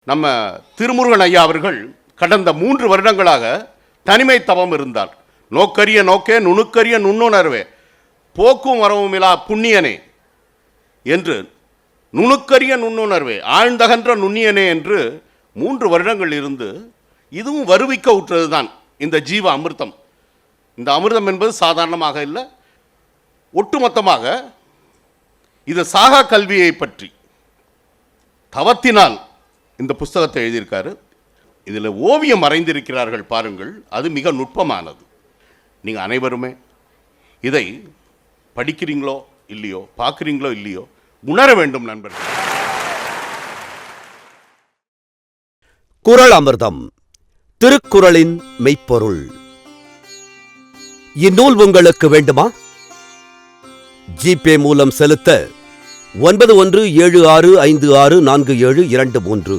நம்ம திருமுருகன் ஐயா அவர்கள் கடந்த 3 வருடங்களாக தனிமை தவம் இருந்தார். நோக்கரிய நோக்கே நுணுக்கரிய நுண்ணுணர்வே போக்கும் வரவும் இலா புண்ணியனே என்று நுணுக்கரிய நுண்ணுணர்வே ஆழ்ந்தகன்ற நுண்ணியனே என்று 3 வருடங்கள் இருந்து இதுவும் வருவிக்க உற்றது தான் இந்த ஜீவ அமிர்தம். இந்த அமிர்தம் என்பது சாதாரணமாக இல்லை, ஒட்டுமொத்தமாக இது சாகா கல்வியை பற்றி தவத்தினால் இந்த புஸ்தகத்தை எழுதியிருக்காரு. இதில் ஓவியம் வரைந்திருக்கிறார்கள் பாருங்கள், அது மிக நுட்பமானது. நீங்கள் அனைவருமே இதை படிக்கிறீங்களோ இல்லையோ, பார்க்குறீங்களோ இல்லையோ, உணர வேண்டும் நண்பர்கள். குறள் அமிர்தம், திருக்குறளின் மெய்ப்பொருள். இந்நூல் உங்களுக்கு வேண்டுமா? ஜிபே மூலம் செலுத்த 9176564723